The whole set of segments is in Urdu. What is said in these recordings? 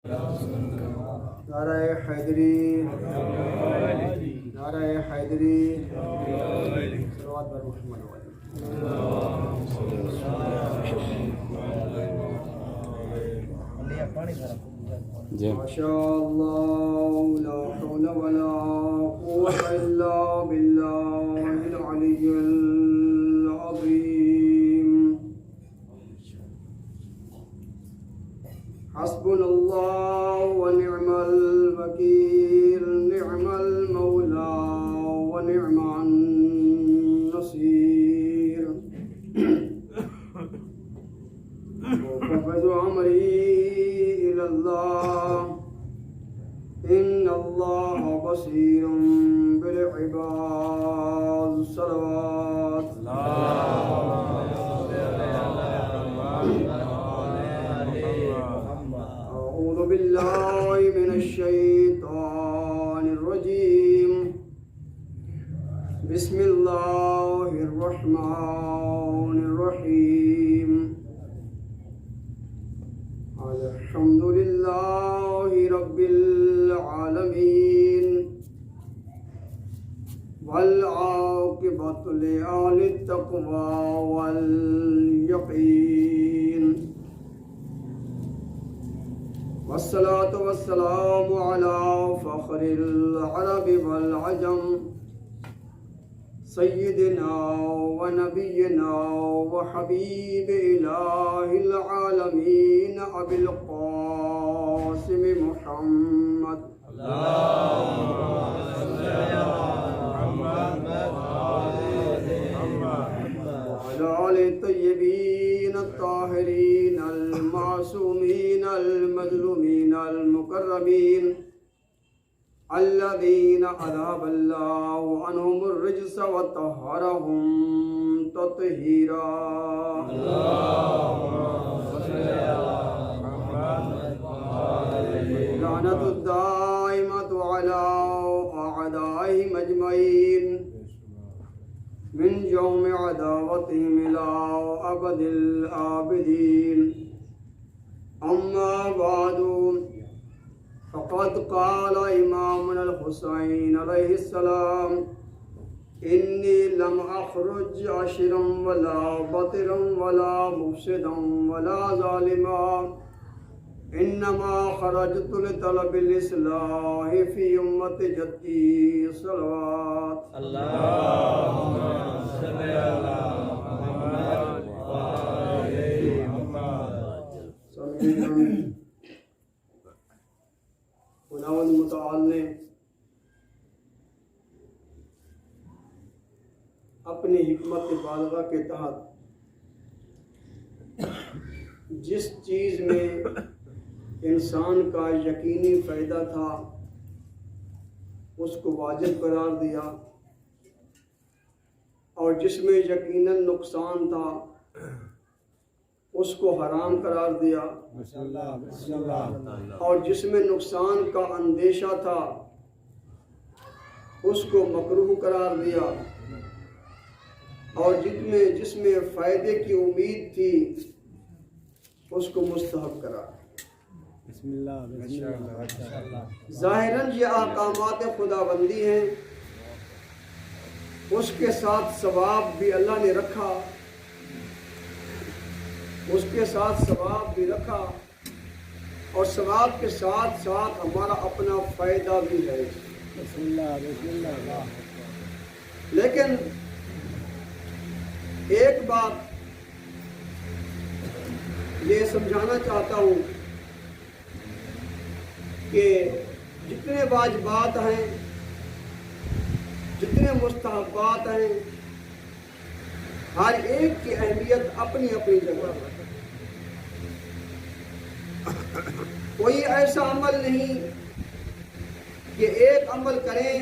نعرہ حیدری، نعرہ حیدری، صلوات بر محمد ما شاء اللہ لا حول ولا قوة الا باللہ العلی العظیم. حسبنا اللہ ونعم الوکیل، نعم المولا ونعم النصیر. وقفز عمری إلى الله إن الله بصير بالعباد. صلوات أعوذ بالله من الشيطان الرجيم. بسم الله الرحمن الرحيم. الحمد لله رب العالمين والعاقبة لأهل التقوى واليقين، والصلاة والسلام على فخر العرب والعجم سيدنا ونبينا وحبيب إله العالمين أبي القاسم محمد. اللهم صل على محمد وعلى آل الطيبين الطاهرين المعصومين المظلومين المكرمين الذين أذهب الله عنهم الرجس وطهرهم تطهيرا. اللهم صل على محمد لعنة الدائمة على أعدائهم أجمعين من يوم عداوتهم إلى أبد الآبدين. أما بعد، فقد قال إمامنا الحسين عليه السلام: إني لم أخرج عشرا ولا بطرا ولا مفسدا ولا ظالما، إنما خرجت لطلب الإصلاح في أمة جدي. صلوات اللهم صل على محمد وآل محمد. خداوند متعال نے اپنی حکمت بالغہ کے تحت جس چیز میں انسان کا یقینی فائدہ تھا اس کو واجب قرار دیا، اور جس میں یقیناً نقصان تھا اس کو حرام قرار دیا، اور جس میں نقصان کا اندیشہ تھا اس کو مکروہ قرار دیا، اور جس میں فائدے کی امید تھی اس کو مستحب قرار دیا. ظاہراً یہ احکامات خداوندی ہیں، اس کے ساتھ ثواب بھی اللہ نے رکھا، اس کے ساتھ ثواب بھی رکھا، اور ثواب کے ساتھ ساتھ ہمارا اپنا فائدہ بھی ہے. لیکن ایک بات یہ سمجھانا چاہتا ہوں کہ جتنے واجبات ہیں، جتنے مستحبات ہیں، ہر ایک کی اہمیت اپنی اپنی جگہ ہے. کوئی ایسا عمل نہیں کہ ایک عمل کریں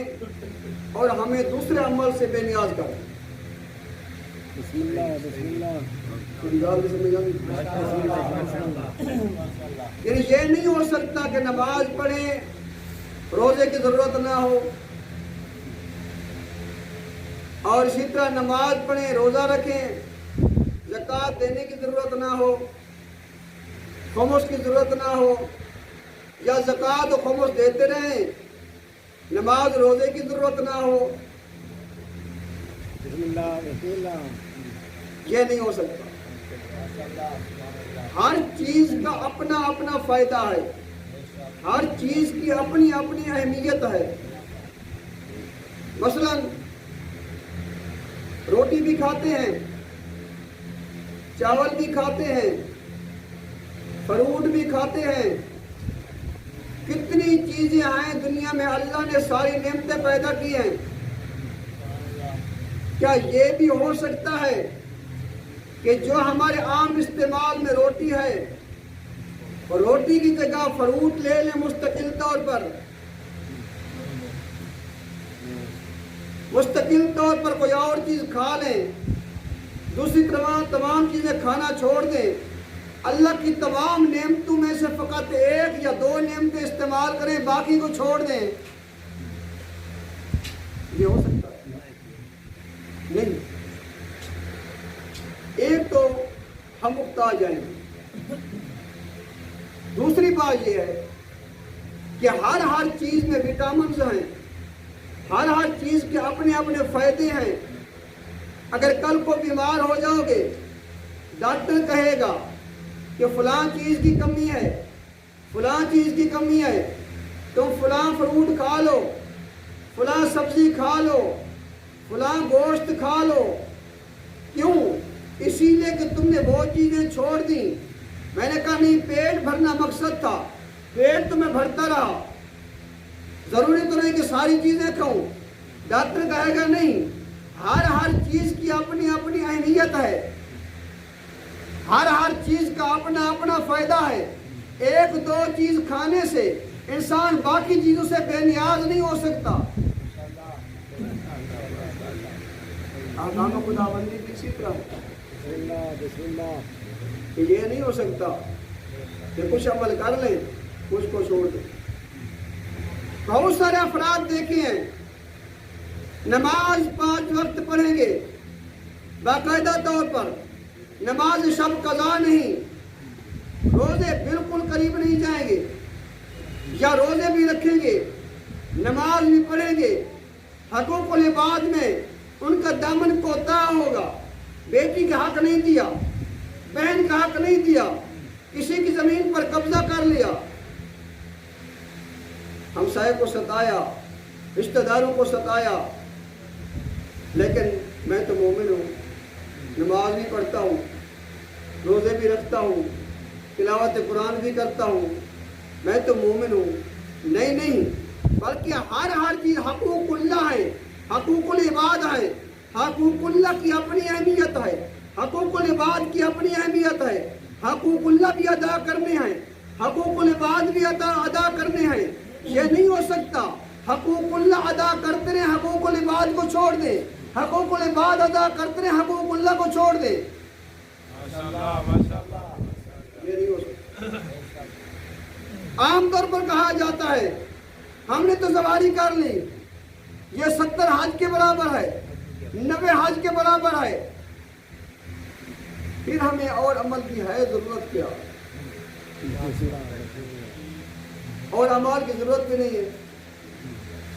اور ہمیں دوسرے عمل سے بے نیاز کریں. بسم اللہ بسم اللہ. یعنی یہ نہیں ہو سکتا کہ نماز پڑھیں روزے کی ضرورت نہ ہو، اور اسی طرح نماز پڑھیں روزہ رکھیں زکوٰۃ دینے کی ضرورت نہ ہو، خمس کی ضرورت نہ ہو، یا زکوٰۃ و خمس دیتے رہیں، نماز روزے کی ضرورت نہ ہو؟ یہ نہیں ہو سکتا۔ ہر چیز کا اپنا اپنا فائدہ ہے، ہر چیز کی اپنی اپنی اہمیت ہے۔ مثلا روٹی بھی کھاتے ہیں، چاول بھی کھاتے ہیں، فروٹ بھی کھاتے ہیں، کتنی چیزیں ہیں دنیا میں، اللہ نے ساری نعمتیں پیدا کی ہیں۔ کیا یہ بھی ہو سکتا ہے کہ جو ہمارے عام استعمال میں روٹی ہے، اور روٹی کی جگہ فروٹ لے لیں مستقل طور پر، مستقل طور پر کوئی اور چیز کھا لیں، دوسری تمام چیزیں کھانا چھوڑ دیں، اللہ کی تمام نعمتوں میں سے فقط ایک یا دو نعمتیں استعمال کریں، باقی کو چھوڑ دیں؟ یہ ہو سکتا ہے؟ نہیں۔ ایک تو ہم محتاج ہیں، دوسری بات یہ ہے کہ ہر چیز میں وٹامنز ہیں، ہر چیز کے اپنے اپنے فائدے ہیں۔ اگر کل کو بیمار ہو جاؤ گے، ڈاکٹر کہے گا کہ فلاں چیز کی کمی ہے، فلاں چیز کی کمی ہے، تم فلاں فروٹ کھا لو، فلاں سبزی کھا لو، فلاں گوشت کھا لو۔ کیوں؟ اسی لیے کہ تم نے وہ چیزیں چھوڑ دیں۔ میں نے کہا نہیں، پیٹ بھرنا مقصد تھا، پیٹ تو میں بھرتا رہا، ضروری تو نہیں کہ ساری چیزیں کھاؤں۔ ڈاکٹر کہے گا نہیں، ہر چیز کی اپنی اپنی اہمیت ہے، ہر چیز کا اپنا اپنا فائدہ ہے۔ ایک دو چیز کھانے سے انسان باقی چیزوں سے بے نیاز نہیں ہو سکتا۔ احکام خداوندی کی اسی طرح کہ یہ نہیں ہو سکتا کہ کچھ عمل کر لیں، کچھ کو چھوڑ دیں۔ بہت سارے افراد دیکھے ہیں، نماز 5 وقت پڑھیں گے باقاعدہ طور پر، نماز شب قضا نہیں، روزے بالکل قریب نہیں جائیں گے، یا روزے بھی رکھیں گے، نماز بھی پڑھیں گے، حقوق العباد میں ان کا دامن کوتاہ ہوگا، بیٹی کا حق نہیں دیا، بہن کا حق نہیں دیا، کسی کی زمین پر قبضہ کر لیا، ہمسائے کو ستایا، رشتہ داروں کو ستایا۔ لیکن میں تو مومن ہوں، نماز بھی پڑھتا ہوں، روزے بھی رکھتا ہوں، تلاوت قرآن بھی کرتا ہوں، میں تو مومن ہوں۔ نہیں، بلکہ ہر چیز حقوق اللہ ہے، حقوق العباد ہے، حقوق اللہ کی اپنی اہمیت ہے، حقوق العباد کی اپنی اہمیت ہے، حقوق اللہ بھی ادا کرنے ہیں، حقوق العباد بھی ادا کرنے ہیں۔ یہ نہیں ہو سکتا حقوق اللہ ادا کرتے رہیں، حقوق العباد کو چھوڑ دیں، حقوق العباد ادا کرتے رہیں، حقوق اللہ کو چھوڑ دیں۔ یہ نہیں ہو سکتا۔ عام طور پر کہا جاتا ہے ہم نے تو سواری کر لی، یہ 70 حج کے برابر ہے، 90 حج کے برابر ہے، پھر ہمیں اور عمل کی ہے ضرورت کیا؟ اور اعمال کی ضرورت بھی نہیں ہے،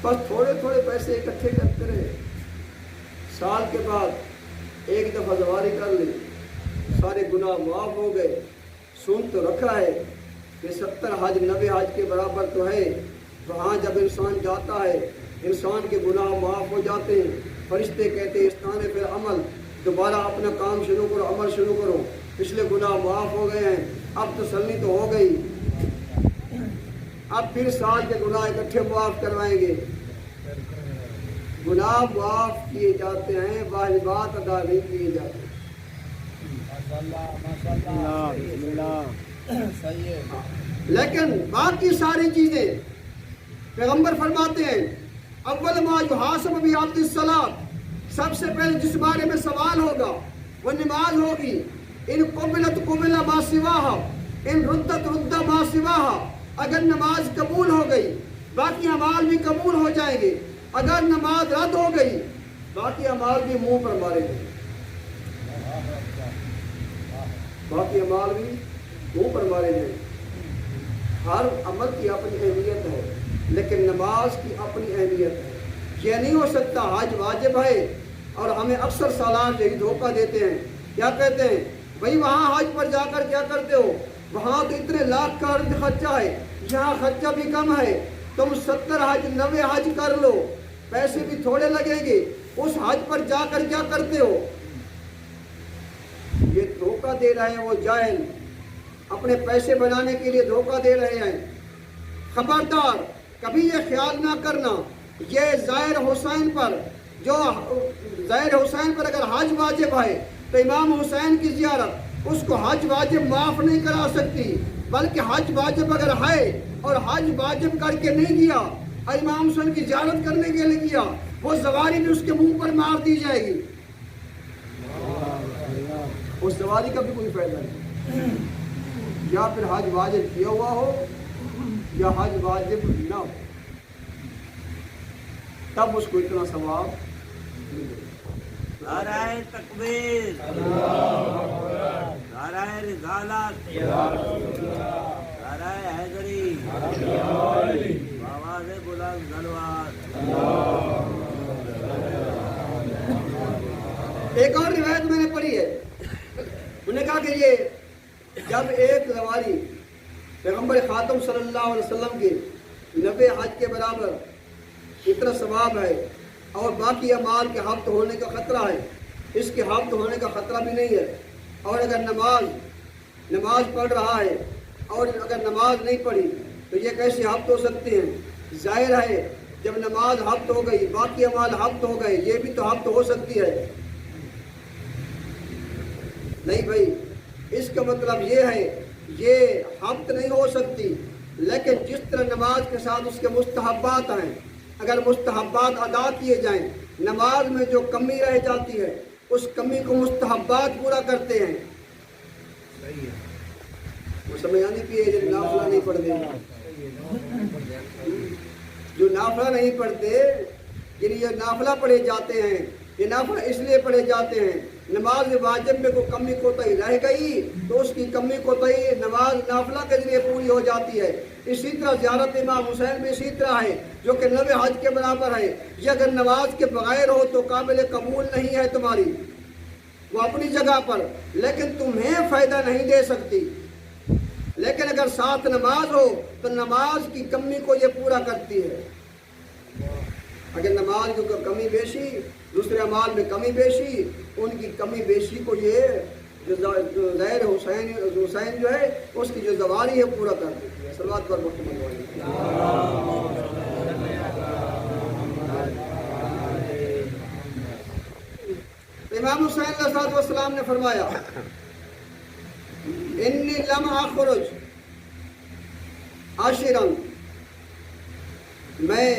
بس تھوڑے پیسے اکٹھے کرتے رہے، سال کے بعد ایک دفعہ سواری کر لی، سارے گناہ معاف ہو گئے۔ سن تو رکھا ہے کہ 70 حج 90 حج کے برابر تو ہے، وہاں جب انسان جاتا ہے انسان کے گناہ معاف ہو جاتے ہیں، فرشتے کہتے ہیں استانے پھر عمل، دوبارہ اپنا کام شروع کرو، عمل شروع کرو، پچھلے گناہ معاف ہو گئے ہیں، اب تسلی تو ہو گئی، اب پھر سال کے گناہ اکٹھے معاف کروائیں گے۔ گناہ معاف کیے جاتے ہیں، واجبات ادا نہیں کیے جاتے۔ لیکن باقی ساری چیزیں پیغمبر فرماتے ہیں اول ما یحاسب بہ عبد الصلاۃ، سب سے پہلے جس بارے میں سوال ہوگا وہ نماز ہوگی۔ ان قبلت قبل ما سواہا، ان ردت رد ما سواہا، اگر نماز قبول ہو گئی باقی اعمال بھی قبول ہو جائیں گے، اگر نماز رد ہو گئی باقی اعمال بھی منہ پر مارے گئے، باقی اعمال بھی منہ پر مارے گئے۔ ہر عمل کی اپنی اہمیت ہے، لیکن نماز کی اپنی اہمیت ہے۔ یہ نہیں ہو سکتا حج واجب ہے اور ہمیں اکثر سالان یہی دھوکہ دیتے ہیں، کیا کہتے ہیں بھائی وہاں حج پر جا کر کیا کرتے ہو، وہاں تو اتنے لاکھ کا خرچہ ہے، یہاں خرچہ بھی کم ہے، تم 70 حج 90 حج کر لو، پیسے بھی تھوڑے لگیں گے، اس حج پر جا کر کیا کرتے ہو؟ یہ دھوکہ دے رہے ہیں وہ جاہل، اپنے پیسے بنانے کے لیے دھوکہ دے رہے ہیں۔ خبردار کبھی یہ خیال نہ کرنا یہ زائر حسین پر اگر حج واجب ہے تو امام حسین کی زیارت اس کو حج واجب معاف نہیں کرا سکتی، بلکہ حج واجب اگر ہے اور حج واجب کر کے نہیں گیا اور امام حسین کی زیارت کرنے کے لیے گیا، وہ زواری بھی اس کے منہ پر مار دی جائے گی، اس زواری کا بھی کوئی فائدہ نہیں۔ یا پھر حج واجب کیا ہوا ہو یا حج واجب نہ ہو، تب اس کو اتنا ثواب ملے۔ نعرہ تکبیر، نعرہ رسالت، نعرہ حیدری، آواز بلند صلوات۔ ایک اور روایت میں نے پڑھی ہے، انہوں نے کہا کہ یہ جب ایک زواری پیغمبر خاتم صلی اللہ علیہ وسلم کے 90 حج کے برابر اتنا ثواب ہے اور باقی اعمال کے ہفت ہونے کا خطرہ ہے، اس کے ہفت ہونے کا خطرہ بھی نہیں ہے، اور اگر نماز پڑھ رہا ہے اور اگر نماز نہیں پڑھی تو یہ کیسے ہفت ہو سکتے ہیں؟ ظاہر ہے جب نماز ہفت ہو گئی باقی اعمال ہفت ہو گئے، یہ بھی تو ہفت ہو سکتی ہے۔ نہیں بھائی، اس کا مطلب یہ ہے یہ ہفت نہیں ہو سکتی، لیکن جس طرح نماز کے ساتھ اس کے مستحبات ہیں، اگر مستحبات ادا کیے جائیں، نماز میں جو کمی رہ جاتی ہے اس کمی کو مستحبات پورا کرتے ہیں۔ وہ سمجھ آنے کی ہے جو نافلہ نہیں پڑھتے، جو نافلہ نہیں پڑھتے، یعنی یہ نافلہ پڑھے جاتے ہیں، یہ نافلہ اس لیے پڑھے جاتے ہیں، نماز واجب میں کوئی کمی کوتاہی رہ گئی تو اس کی کمی کوتاہی نماز نافلہ کے ذریعے پوری ہو جاتی ہے۔ اسی طرح زیارت امام حسین بھی اسی طرح ہے جو کہ 90 حج کے برابر ہے، یہ اگر نماز کے بغیر ہو تو قابل قبول نہیں ہے تمہاری، وہ اپنی جگہ پر، لیکن تمہیں فائدہ نہیں دے سکتی، لیکن اگر ساتھ نماز ہو تو نماز کی کمی کو یہ پورا کرتی ہے۔ اگر نماز کی کمی بیشی، دوسرے اعمال میں کمی بیشی، ان کی کمی بیشی کو یہ جو ظاہر حسین جو ہے اس کی جو زواری ہے پورا کر دیتی ہے۔ صلوات پر محتمل ہوئی۔ امام حسین علیہ السلام نے فرمایا انی لم اخرج عاشرا، میں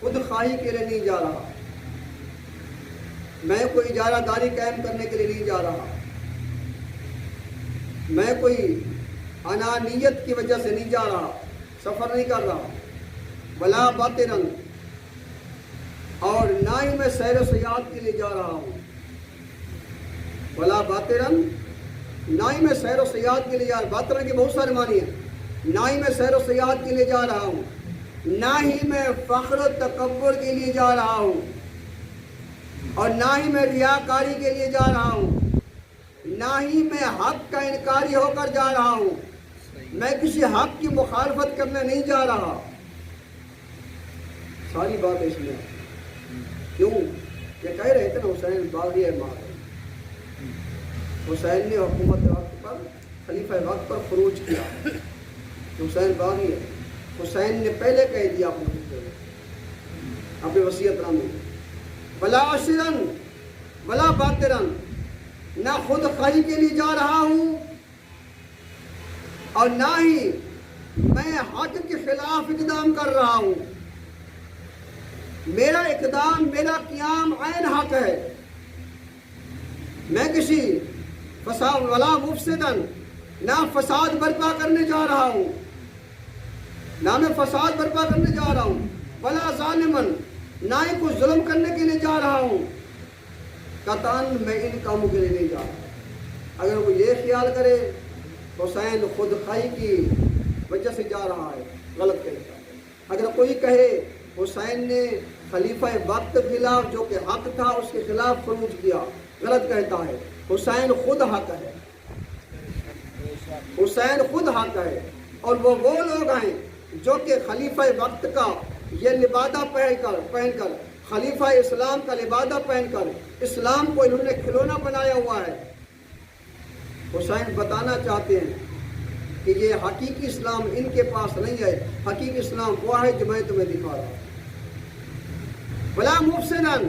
خود خواہی کے لیے نہیں جا رہا، میں کوئی اجارہ داری قائم کرنے کے لیے نہیں جا رہا، میں کوئی انانیت کی وجہ سے نہیں جا رہا، سفر نہیں کر رہا، بلا باطرن، اور نہ ہی میں سیر و سیاحت کے لیے جا رہا ہوں، بلا باطرن، نہ ہی میں سیر و سیاحت کے لیے جا رہا، باطرن کے بہت سارے معنی ہیں، نہ ہی میں سیر و سیاحت کے لیے جا رہا ہوں، نہ ہی میں فخر و تکبر کے لیے جا رہا ہوں، اور نہ ہی میں ریاکاری کے لیے جا رہا ہوں، نہ ہی میں حق کا انکاری ہو کر جا رہا ہوں، میں کسی حق کی مخالفت کرنے نہیں جا رہا۔ ساری بات اس میں کیوں یہ کہہ رہے تھے نا حسین باغی مار، حسین نے حکومت وقت پر خلیفہ وقت پر خروج کیا، حسین باغی ہے، حسین نے پہلے کہہ دیا اپنے وصیت نامے میں بلا عاشرن بلا باطرن، نہ خود خواہی کے لیے جا رہا ہوں اور نہ ہی میں حق کے خلاف اقدام کر رہا ہوں، میرا اقدام میرا قیام عین حق ہے، میں کسی فساد ولا مفسدن، نہ فساد برپا کرنے جا رہا ہوں، نہ میں فساد برپا کرنے جا رہا ہوں، ولا ظالمن، نہ ہی کوئی ظلم کرنے کے لیے جا رہا ہوں، قطعاً میں ان کاموں کے لیے نہیں جا رہا۔ اگر وہ یہ خیال کرے حسین خود خواہی کی وجہ سے جا رہا ہے، غلط کہتا ہے۔ اگر کوئی کہے حسین نے خلیفہ وقت کے خلاف جو کہ حق تھا اس کے خلاف خروج کیا، غلط کہتا ہے۔ حسین خود حق ہے، حسین خود حق ہے، اور وہ لوگ ہیں جو کہ خلیفہ وقت کا یہ لبادہ پہن کر خلیفہ اسلام کا لبادہ پہن کر اسلام کو انہوں نے کھلونا بنایا ہوا ہے۔ حسین بتانا چاہتے ہیں کہ یہ حقیقی اسلام ان کے پاس نہیں ہے، حقیقی اسلام وہ ہے جو میں تمہیں دکھا رہا ہوں۔ بلا مفسدن،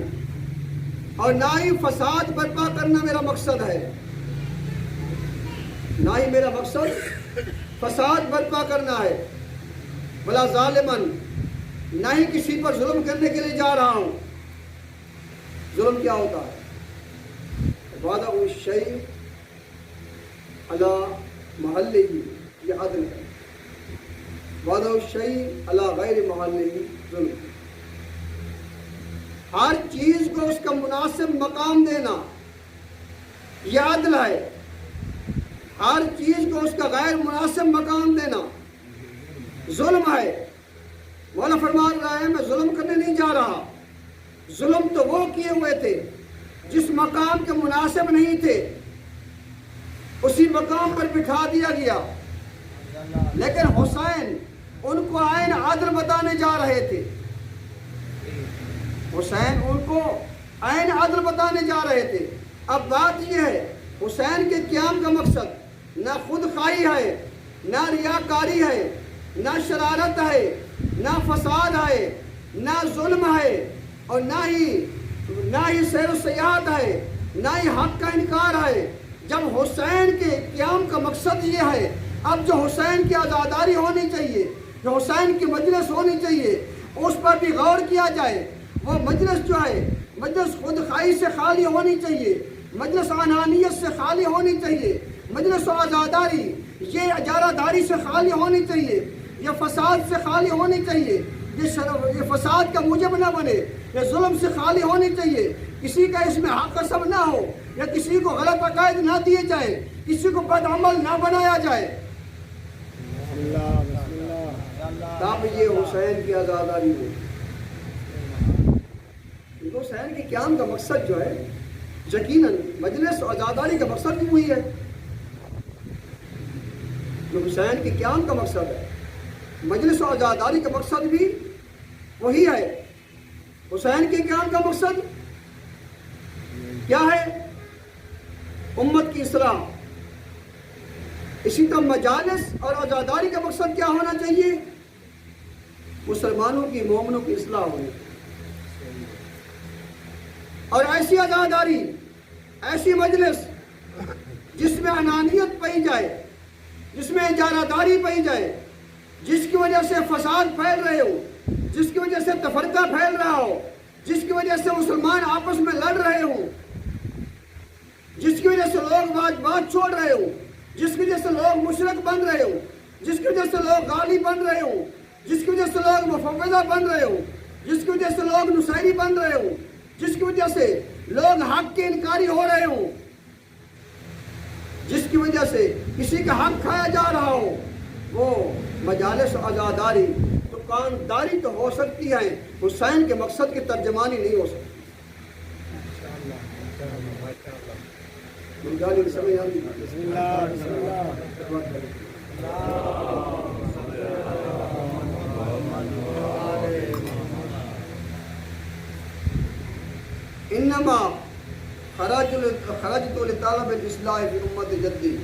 اور نہ ہی فساد برپا کرنا میرا مقصد ہے، نہ ہی میرا مقصد فساد برپا کرنا ہے۔ بلا ظالمن، نہ ہی کسی پر ظلم کرنے کے لیے جا رہا ہوں۔ ظلم کیا ہوتا ہے؟ وعدہ الشیء علی محلہ، یہ عدل ہے۔ وعدہ الشیء علی غیر محلہ ظلم۔ ہر چیز کو اس کا مناسب مقام دینا یہ عدل ہے، ہر چیز کو اس کا غیر مناسب مقام دینا ظلم ہے۔ مولا فرما رہا ہے میں ظلم کرنے نہیں جا رہا، ظلم تو وہ کیے ہوئے تھے جس مقام کے مناسب نہیں تھے، اسی مقام پر بٹھا دیا گیا، لیکن حسین ان کو عین عدل بتانے جا رہے تھے، حسین ان کو عین عدل بتانے جا رہے تھے۔ اب بات یہ ہے حسین کے قیام کا مقصد نہ خود خواہی ہے، نہ ریاکاری ہے، نہ شرارت ہے، نہ فساد ہے، نہ ظلم ہے، اور نہ ہی سیر و سیاحت ہے، نہ ہی حق کا انکار ہے۔ جب حسین کے قیام کا مقصد یہ ہے، اب جو حسین کی عزاداری ہونی چاہیے، جو حسین کی مجلس ہونی چاہیے، اس پر بھی غور کیا جائے۔ وہ مجلس جو ہے، مجلس خود خواہی سے خالی ہونی چاہیے، مجلس انانیت سے خالی ہونی چاہیے، مجلس و عزاداری یہ اجارہ داری سے خالی ہونی چاہیے، یہ فساد سے خالی ہونی چاہیے، یہ فساد کا موجب نہ بنے، یہ ظلم سے خالی ہونی چاہیے، کسی کا اس میں حق قسم نہ ہو، یا کسی کو غلط عقائد نہ دیے جائے، کسی کو بد عمل نہ بنایا جائے۔ تب یہ حسین کی عزاداری ہو۔ حسین کے قیام کا مقصد جو ہے یقیناً مجلس و عزاداری کا مقصد بھی وہی ہے، جو حسین کے قیام کا مقصد ہے، مجلس و عزاداری کا مقصد بھی وہی ہے۔ حسین کے قیام کا مقصد کیا ہے؟ امت کی اصلاح۔ اسی طرح مجالس اور عزاداری کا مقصد کیا ہونا چاہیے؟ مسلمانوں کی، مومنوں کی اصلاح ہونی چاہیے۔ اور ایسی عزاداری، ایسی مجلس جس میں انانیت پائی جائے، جس میں اجارہ داری پائی جائے، جس کی وجہ سے فساد پھیل رہے ہو، جس کی وجہ سے تفرقہ پھیل رہا ہو، جس کی وجہ سے مسلمان آپس میں لڑ رہے ہوں، جس کی وجہ سے لوگ بات چھوڑ رہے ہوں، جس کی وجہ سے لوگ مشرک بن رہے ہوں، جس کی وجہ سے لوگ غالی بن رہے ہوں، جس کی وجہ سے لوگ مفوضہ بن رہے ہوں، جس کی وجہ سے لوگ نصیری بن رہے ہوں، جس کی وجہ سے لوگ حق کے انکاری ہو رہے ہوں، جس کی وجہ سے کسی کا حق کھایا جا رہا ہو، وہ مجالس و عزاداری دکانداری تو ہو سکتی ہے، حسین کے مقصد کی ترجمانی نہیں ہو سکتی۔ انما خرجت لطلب الاصلاح فی امت جدی،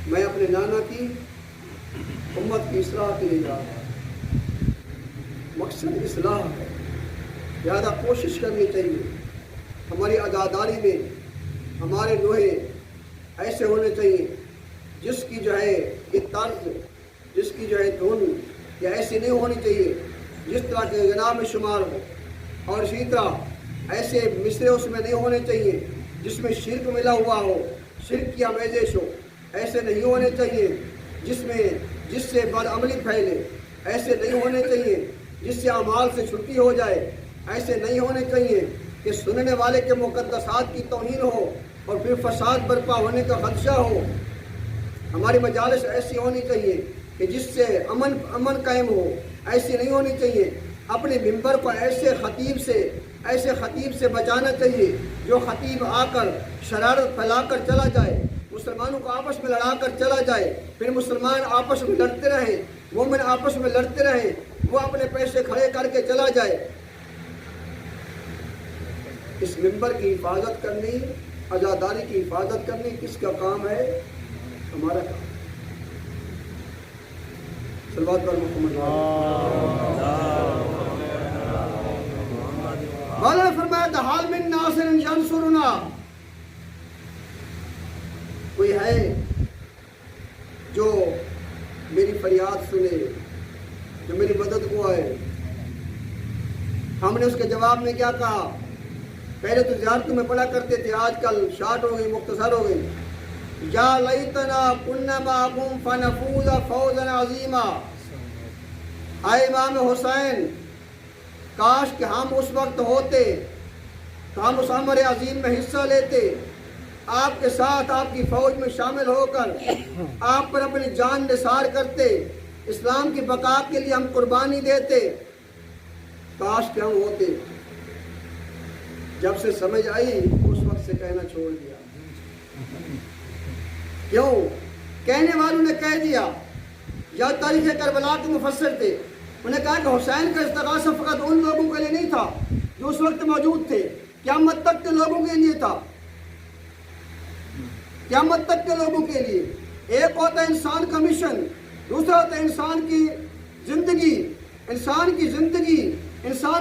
میں اپنے نانا کی امت کی اصلاح کے لیے جا رہا ہوں، مقصد اصلاح ہے، زیادہ کوشش کرنی چاہیے۔ ہماری عزاداری میں ہمارے لوہے ایسے ہونے چاہیے جس کی جو ہے یہ طرز، جس کی جو ہے دھن یہ ایسی نہیں ہونی چاہیے جس طرح کے غنا میں شمار ہو، اور اسی طرح ایسے مصرے اس میں نہیں ہونے چاہیے جس میں شرک ملا ہوا ہو، شرک کی آمیزش ہو، ایسے نہیں ہونے چاہیے جس سے بد عملی پھیلے، ایسے نہیں ہونے چاہیے جس سے اعمال سے چھٹی ہو جائے، ایسے نہیں ہونے چاہیے کہ سننے والے کے مقدسات کی توہین ہو اور پھر فساد برپا ہونے کا خدشہ ہو۔ ہماری مجالس ایسی ہونی چاہیے کہ جس سے امن قائم ہو، ایسی نہیں ہونی چاہیے۔ اپنے ممبر کو ایسے خطیب سے بچانا چاہیے جو خطیب آ کر شرارت پھیلا کر چلا جائے، مسلمانوں کو آپس میں لڑا کر چلا جائے، پھر مسلمان آپس میں لڑتے رہیں، مومن آپس میں لڑتے رہیں، وہ اپنے پیسے کھڑے کر کے چلا جائے۔ اس ممبر کی حفاظت کرنی، عزاداری کی حفاظت کرنی کس کا کام ہے؟ ہمارا کام۔ صلوات پر محمد مولا نے فرمایا حال من ناصر ینصرنا، کوئی ہے جو میری فریاد سنے، جو میری مدد کو آئے؟ ہم نے اس کے جواب میں کیا کہا؟ پہلے تو زیارتوں میں پڑھا کرتے تھے، آج کل شارٹ ہو گئی، مختصر ہو گئی۔ یا لیتنا کنا معکم فنفوز فوزا عظیما، اے امام حسین کاش کہ ہم اس وقت ہوتے تو ہم اس امر عظیم میں حصہ لیتے، آپ کے ساتھ آپ کی فوج میں شامل ہو کر آپ پر اپنی جان نثار کرتے، اسلام کی بقا کے لیے ہم قربانی دیتے، کاش کہ ہم ہوتے۔ جب سے سمجھ آئی اس وقت سے کہنا چھوڑ دیا۔ کیوں؟ کہنے والوں نے کہہ دیا، یا تاریخ کربلا کے مفسر تھے، انہوں نے کہا کہ حسین کا استغاثہ فقط ان لوگوں کے لیے نہیں تھا جو اس وقت موجود تھے، قیامت تک کے لوگوں کے لیے تھا، قیامت تک کے لوگوں کے لیے۔ ایک ہوتا ہے انسان کا مشن، دوسرا ہوتا ہے انسان کی زندگی، انسان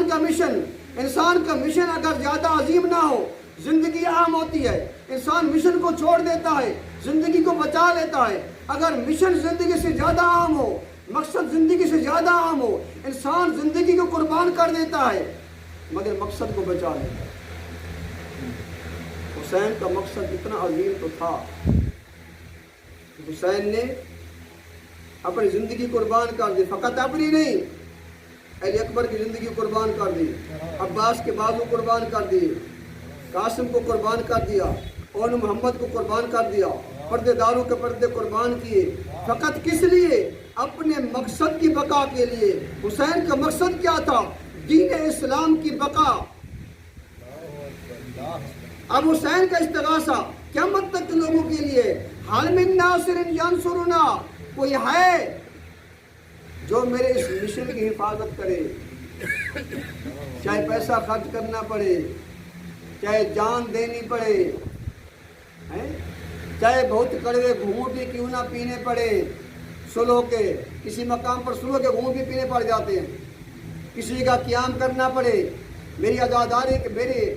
کا مشن۔ انسان کا مشن اگر زیادہ عظیم نہ ہو، زندگی اہم ہوتی ہے، انسان مشن کو چھوڑ دیتا ہے، زندگی کو بچا لیتا ہے۔ اگر مشن زندگی سے زیادہ اہم ہو، مقصد زندگی سے زیادہ اہم ہو، انسان زندگی کو قربان کر دیتا ہے مگر مقصد کو بچا لیتا ہے۔ حسین کا مقصد اتنا عظیم تو تھا، حسین نے اپنی زندگی قربان کر دی، فقط اپنی نہیں، علی اکبر کی زندگی قربان کر دی، عباس کے بازو قربان کر دیے، قاسم کو قربان کر دیا، اون محمد کو قربان کر دیا، پردے داروں کے پردے قربان کیے، فقط کس لیے؟ اپنے مقصد کی بقا کے لیے۔ حسین کا مقصد کیا تھا؟ دین اسلام کی بقا۔ اب حسین کا استغاثہ قیامت تک کے لوگوں کے لیے، حال من ناصر ینصرنا، کوئی ہے جو میرے اس مشن کی حفاظت کرے، چاہے پیسہ خرچ کرنا پڑے، چاہے جان دینی پڑے، چاہے بہت کڑوے گھونٹ بھی کیوں نہ پینے پڑے، سلو کے کسی مقام پر سلو کے گھونٹ بھی پینے پڑ جاتے ہیں، کسی کا قیام کرنا پڑے، میری عزاداری میرے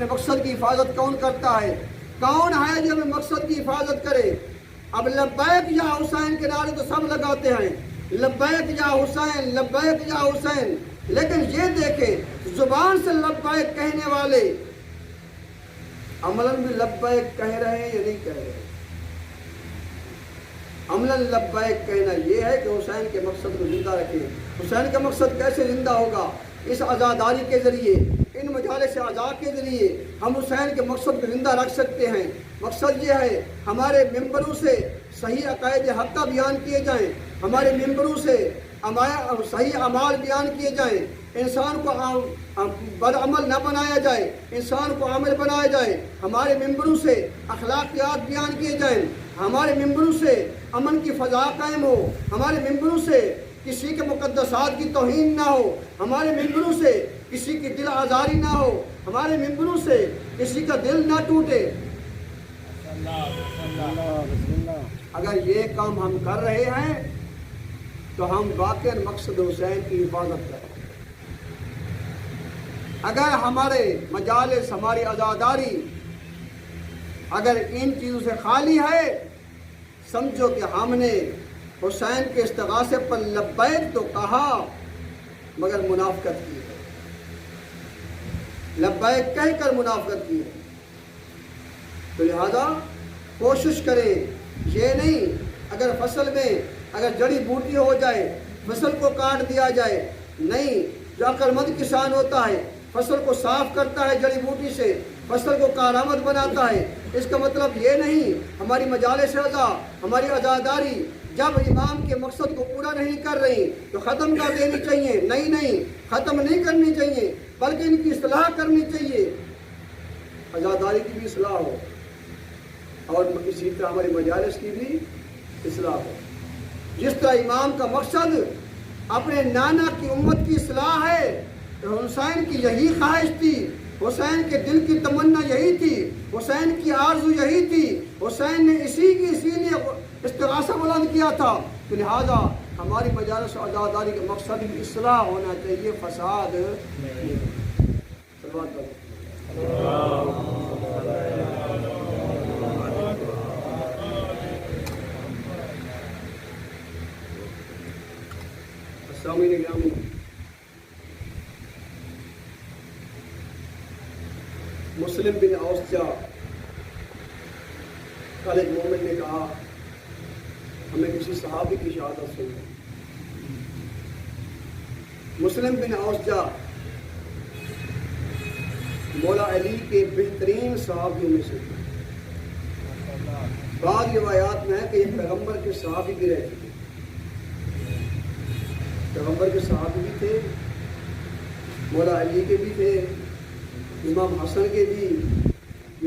مقصد کی حفاظت کون کرتا ہے؟ کون ہے جو ہمیں مقصد کی حفاظت کرے؟ اب لبیک یا حسین کے نعرے تو سب لگاتے ہیں، لبیک یا حسین، لبیک یا حسین، لیکن یہ دیکھیں زبان سے لبیک کہنے والے عملاً بھی لبیک کہہ رہے ہیں یا نہیں کہہ رہے؟ عملاً لبیک کہنا یہ ہے کہ حسین کے مقصد کو زندہ رکھیں۔ حسین کا مقصد کیسے زندہ ہوگا؟ اس عزاداری کے ذریعے، ان مجالس اعضاء کے ذریعے ہم حسین کے مقصد کو زندہ رکھ سکتے ہیں۔ مقصد یہ ہے ہمارے ممبروں سے صحیح عقائد حقہ بیان کیے جائیں، ہمارے ممبروں سے صحیح اعمال بیان کیے جائیں، انسان کو بدعمل نہ بنایا جائے، انسان کو عامل بنایا جائے، ہمارے ممبروں سے اخلاقیات بیان کیے جائیں، ہمارے ممبروں سے امن کی فضا قائم ہو، ہمارے ممبروں سے کسی کے مقدسات کی توہین نہ ہو، ہمارے ممبروں سے کسی کی دل آزاری نہ ہو، ہمارے ممبروں سے کسی کا دل نہ ٹوٹے۔ اگر یہ کام ہم کر رہے ہیں تو ہم واقعاً مقصد حسین کی حفاظت کریں۔ اگر ہمارے مجالس، ہماری عزاداری اگر ان چیزوں سے خالی ہے، سمجھو کہ ہم نے حسین کے استغاثے پر لبیک تو کہا مگر منافقت کی ہے، لبیک کہہ کر منافقت کی ہے۔ تو لہذا کوشش کریں، یہ نہیں اگر فصل میں اگر جڑی بوٹی ہو جائے فصل کو کاٹ دیا جائے، نہیں، جو عقلمند کسان ہوتا ہے فصل کو صاف کرتا ہے جڑی بوٹی سے، فصل کو کارآمد بناتا ہے، اس کا مطلب یہ نہیں ہماری مجالس رضا، ہماری عزاداری جب امام کے مقصد کو پورا نہیں کر رہی تو ختم کر دینی چاہیے. نہیں، ختم نہیں کرنی چاہیے، بلکہ ان کی اصلاح کرنی چاہیے، عزاداری کی بھی اصلاح ہو اور اسی طرح ہماری مجالس کی بھی اصلاح ہو. جس طرح امام کا مقصد اپنے نانا کی امت کی اصلاح ہے، حسین کی یہی خواہش تھی، حسین کے دل کی تمنا یہی تھی، حسین کی آرزو یہی تھی، حسین نے اسی لیے استغاثہ بلند کیا تھا. تو لہذا ہماری مجالس و عزاداری کا مقصد بھی اصلاح ہونا چاہیے، فساد نہیں. السلام علیکم. مسلم بن اوسجا کل ایک مومن نے کہا ہمیں کسی صحابی کی شہادت سنی. مسلم بن اوسجا مولا علی کے بہترین صحابیوں میں سے. بعض روایات میں ہے کہ یہ پیغمبر کے صحابی بھی رہ چکے، پیغمبر کے صحابی بھی تھے، مولا علی کے بھی تھے، امام حسن کے بھی،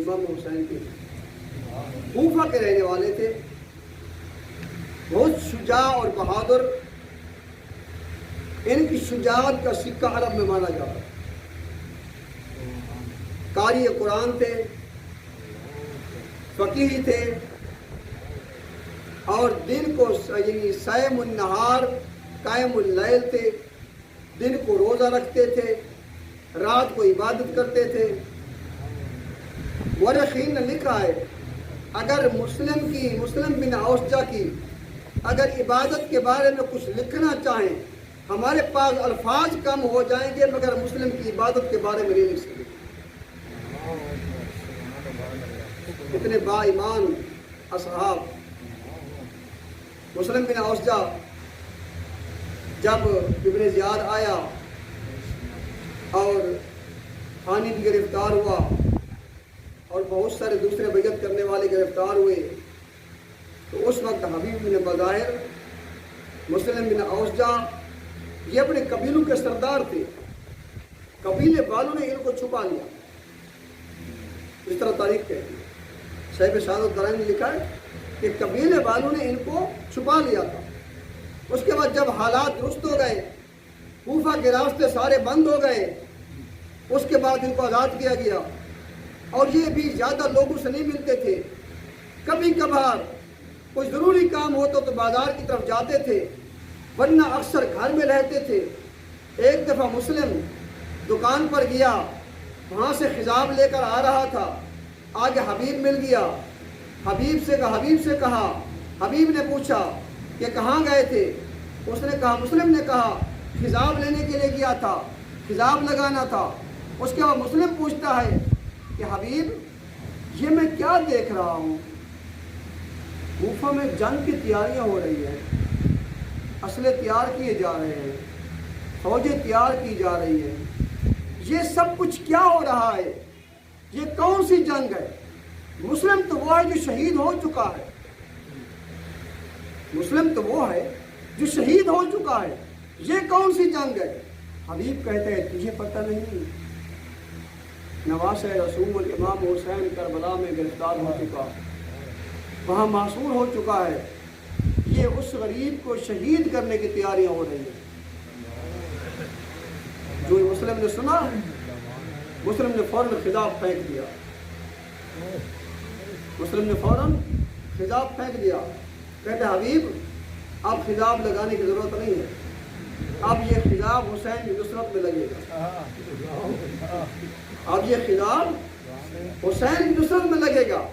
امام حسین کے بھی. کوفہ کے رہنے والے تھے، بہت شجاع اور بہادر. ان کی شجاعت کا سکہ عرب میں مانا جاتا. قاری قرآن تھے، فقیہ تھے، اور دن کو یعنی صائم النہار قائم اللیل تھے. دن کو روزہ رکھتے تھے، رات کو عبادت کرتے تھے. مورخین نے لکھا ہے اگر مسلم بن اوسجا کی اگر عبادت کے بارے میں کچھ لکھنا چاہیں ہمارے پاس الفاظ کم ہو جائیں گے، مگر مسلم کی عبادت کے بارے میں نہیں لکھ سکتے. اتنے با ایمان اصحاب. مسلم بن اوسجا جب ابن زیاد آیا اور حانی بھی گرفتار ہوا اور بہت سارے دوسرے بیعت کرنے والے گرفتار ہوئے، تو اس وقت حبیب بن بظاہر مسلم بن اوسجا یہ اپنے قبیلوں کے سردار تھے. قبیلے والوں نے ان کو چھپا لیا. اس طرح تاریخ کہتی ہے. صاحب شہادت درائم نے لکھا ہے کہ قبیلے والوں نے ان کو چھپا لیا تھا. اس کے بعد جب حالات درست ہو گئے، کوفہ کے راستے سارے بند ہو گئے، اس کے بعد ان کو آزاد کیا گیا. اور یہ بھی زیادہ لوگوں سے نہیں ملتے تھے. کبھی کبھار کوئی ضروری کام ہوتا تو بازار کی طرف جاتے تھے، ورنہ اکثر گھر میں رہتے تھے. ایک دفعہ مسلم دکان پر گیا، وہاں سے خضاب لے کر آ رہا تھا. آگے حبیب مل گیا. حبیب سے کہا، حبیب نے پوچھا کہ کہاں گئے تھے؟ اس نے کہا، مسلم نے کہا خضاب لینے کے لیے گیا تھا، خضاب لگانا تھا. اس کے بعد مسلم پوچھتا ہے کہ حبیب یہ میں کیا دیکھ رہا ہوں؟ کوفہ میں جنگ کی تیاریاں ہو رہی ہیں، اسلحے تیار کیے جا رہے ہیں، فوجیں تیار کی جا رہی ہیں. یہ سب کچھ کیا ہو رہا ہے؟ یہ کون سی جنگ ہے؟ مسلم تو وہ ہے جو شہید ہو چکا ہے. مسلم تو وہ ہے جو شہید ہو چکا ہے. یہ کون سی جنگ ہے؟ حبیب کہتے ہیں تجھے پتہ نہیں، نواسہ رسول امام حسین کربلا میں گرفتار ہو چکا، وہاں معصور ہو چکا ہے. یہ اس غریب کو شہید کرنے کی تیاریاں ہو رہی ہیں. جو مسلم نے سنا، مسلم نے فوراً خضاب پھینک دیا. مسلم نے فوراً خضاب پھینک دیا. کہتے حبیب اب خضاب لگانے کی ضرورت نہیں ہے، اب یہ خضاب حسین کی نصرت میں لگے گا. اب یہ خضاب حسین کی نصرت میں لگے گا.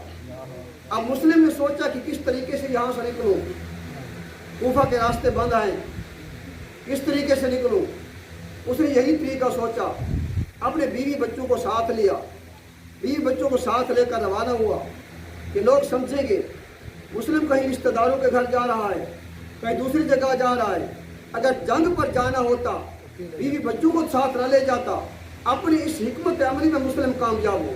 اب مسلم نے سوچا کہ کس طریقے سے یہاں سے نکلوں، کوفہ کے راستے بند ہیں، کس طریقے سے نکلوں. اس نے یہی طریقہ سوچا، اپنے بیوی بچوں کو ساتھ لیا. بیوی بچوں کو ساتھ لے کر روانہ ہوا کہ لوگ سمجھیں گے مسلم کہیں رشتہ داروں کے گھر جا رہا ہے، کہیں دوسری جگہ جا رہا ہے. اگر جنگ پر جانا ہوتا بیوی بچوں کو ساتھ نہ لے جاتا. اپنی اس حکمت عملی میں مسلم کامیاب ہو.